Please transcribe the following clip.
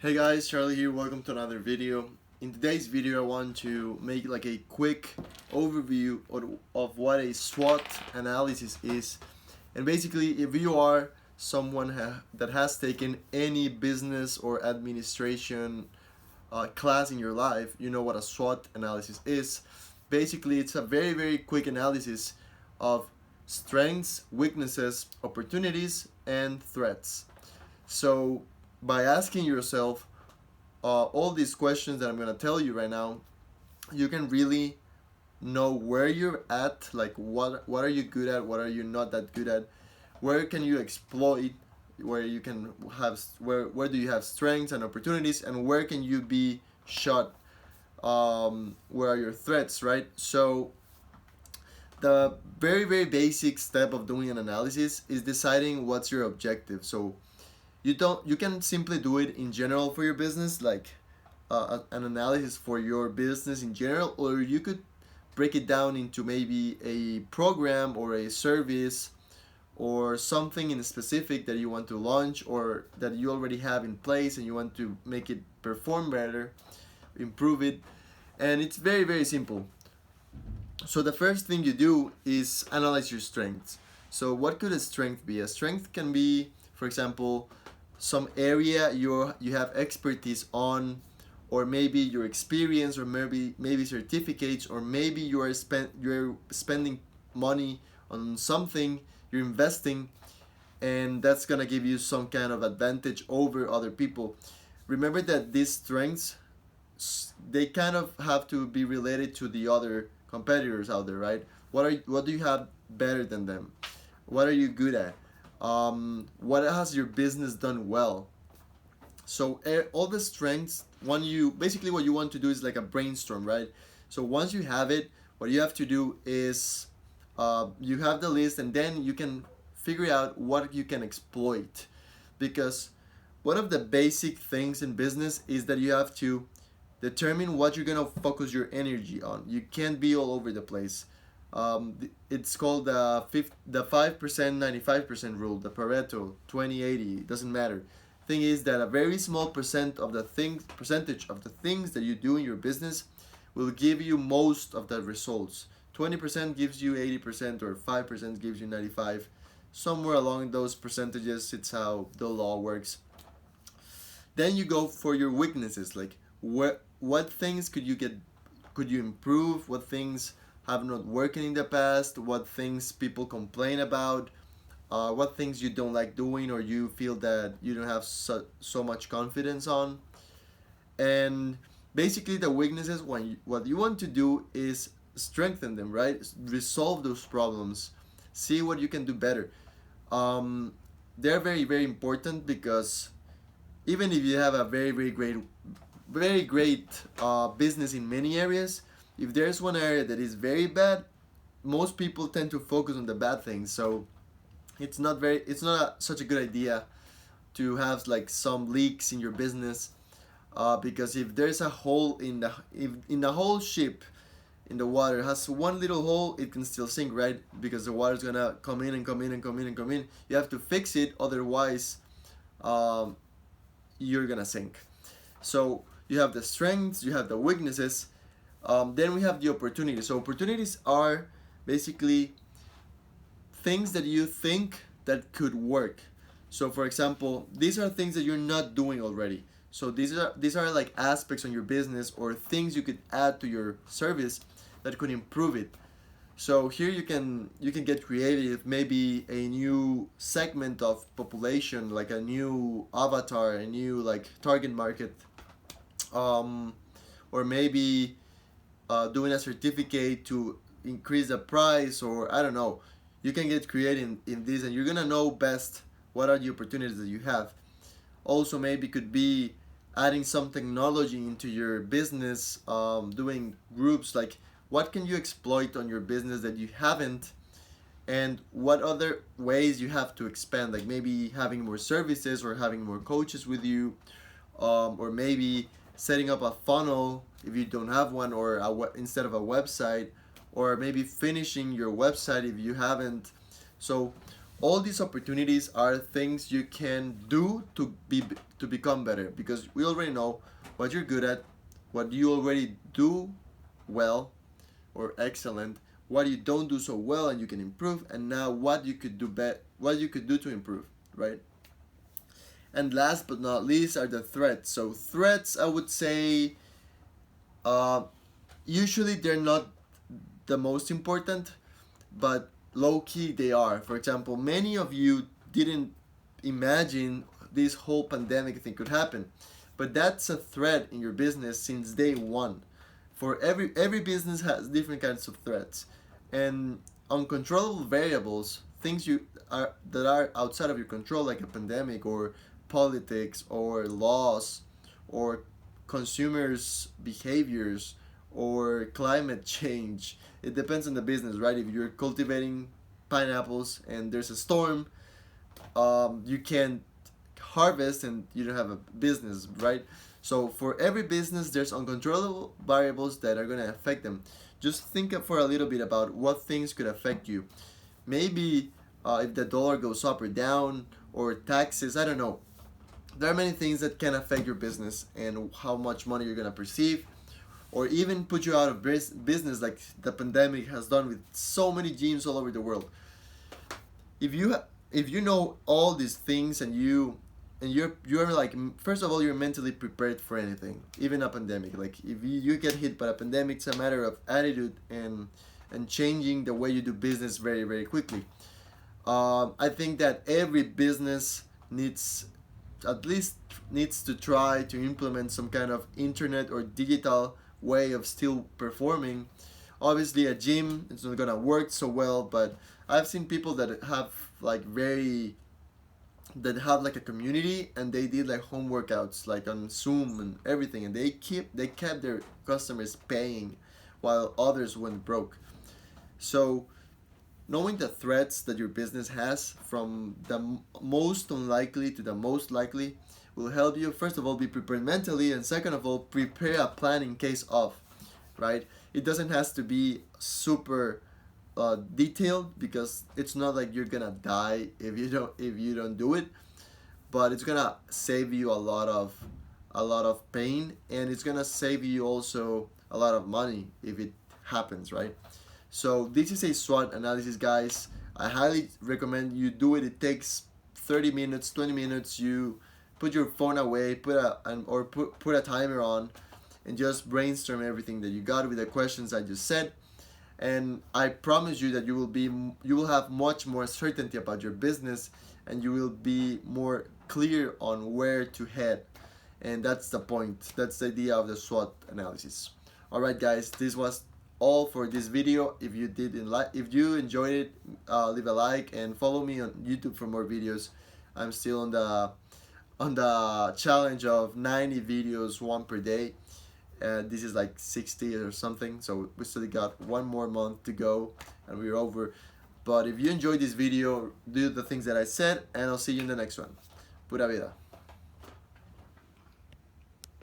Hey guys, Charlie here. Welcome to another video. In today's video, I want to make like a quick overview of what a SWOT analysis is. And basically, if you are someone that has taken any business or administration class in your life, you know what a SWOT analysis is. Basically, it's a very quick analysis of strengths, weaknesses, opportunities, and threats. So by asking yourself all these questions that I'm gonna tell you right now, you can really know where you're at, like what are you good at, what are you not that good at, where can you exploit, where you can have where do you have strengths and opportunities, and where can you be shot, where are your threats, right? So the very basic step of doing an analysis is deciding what's your objective. So you can simply do it in general for your business, like an analysis for your business in general, or you could break it down into maybe a program or a service or something in specific that you want to launch or that you already have in place and you want to make it perform better, improve it. And it's very simple. So the first thing you do is analyze your strengths. So what could a strength be? A strength can be, for example, some area you have expertise on, or maybe your experience, or maybe certificates, or maybe you're spending money on something, you're investing, and that's gonna give you some kind of advantage over other people. Remember that these strengths, they kind of have to be related to the other competitors out there, right? What do you have better than them? What are you good at? What has your business done well? So all the strengths, basically what you want to do is like a brainstorm, right? So once you have it, what you have to do is you have the list, and then you can figure out what you can exploit, because one of the basic things in business is that you have to determine what you're gonna focus your energy on. You can't be all over the place. It's called the 5% 95% rule, the Pareto 20/80. It doesn't matter. Thing is that a very small percentage of the things that you do in your business will give you most of the results. 20% gives you 80%, or 5% gives you 95. Somewhere along those percentages, it's how the law works. Then you go for your weaknesses, like what things could you improve, what things have not worked in the past, what things people complain about, what things you don't like doing or you feel that you don't have so much confidence on. And basically the weaknesses, what you want to do is strengthen them, right? Resolve those problems, see what you can do better. They're very important, because even if you have a very great business in many areas, if there's one area that is very bad, most people tend to focus on the bad things. So it's not such a good idea to have like some leaks in your business, because if there's a hole in the whole ship, in the water has one little hole, it can still sink, right? Because the water's gonna come in and come in and come in and come in. You have to fix it, otherwise um, you're gonna sink. So you have the strengths, you have the weaknesses, then we have the opportunities. So opportunities are basically things that you think that could work. So for example, these are things that you're not doing already. So these are like aspects on your business or things you could add to your service that could improve it. So here you can get creative, maybe a new segment of population, like a new avatar, a new like target market, um, or maybe doing a certificate to increase the price, or I don't know. You can get creative in this, and you're gonna know best what are the opportunities that you have. Also, maybe could be adding some technology into your business, doing groups, like what can you exploit on your business that you haven't, and what other ways you have to expand, like maybe having more services or having more coaches with you, or maybe setting up a funnel if you don't have one, or instead of a website, or maybe finishing your website if you haven't. So all these opportunities are things you can do to become better, because we already know what you're good at, what you already do well or excellent, what you don't do so well and you can improve, and now what you could do what you could do to improve, right? And last but not least are the threats. So threats, I would say, uh, usually they're not the most important, but low key they are. For example, many of you didn't imagine this whole pandemic thing could happen, but that's a threat in your business since day one. For every business has different kinds of threats, and uncontrollable variables, things you are that are outside of your control, like a pandemic or politics or laws or consumers behaviors or climate change. It depends on the business, right? If you're cultivating pineapples and there's a storm, you can't harvest and you don't have a business, right? So for every business, there's uncontrollable variables that are going to affect them. Just think for a little bit about what things could affect you. Maybe if the dollar goes up or down, or taxes, I don't know. There are many things that can affect your business and how much money you're going to perceive, or even put you out of business, like the pandemic has done with so many gyms all over the world. If you know all these things, and you're like, first of all, you're mentally prepared for anything, even a pandemic. Like if you get hit by a pandemic, it's a matter of attitude and changing the way you do business very, very quickly. I think that every business needs at least needs to try to implement some kind of internet or digital way of still performing. Obviously, a gym, it's not gonna work so well, but I've seen people that have like very that have like a community, and they did like home workouts like on Zoom and everything, and they kept their customers paying while others went broke. So knowing the threats that your business has, from the most unlikely to the most likely, will help you, first of all, be prepared mentally, and second of all, prepare a plan in case of, right? It doesn't have to be super detailed, because it's not like you're gonna die if you don't do it, but it's gonna save you a lot of pain, and it's gonna save you also a lot of money if it happens, right? So this is a SWOT analysis, guys. I highly recommend you do it. It takes 30 minutes, 20 minutes. You put your phone away, put a timer on, and just brainstorm everything that you got with the questions I just said. And I promise you that you will have much more certainty about your business, and you will be more clear on where to head. And that's the point. That's the idea of the SWOT analysis. All right, guys. This was all for this video. If if you enjoyed it, leave a like and follow me on YouTube for more videos. I'm still on the challenge of 90 videos, one per day. This is like 60 or something, so we still got one more month to go and we're over. But if you enjoyed this video, do the things that I said, and I'll see you in the next one. Pura vida.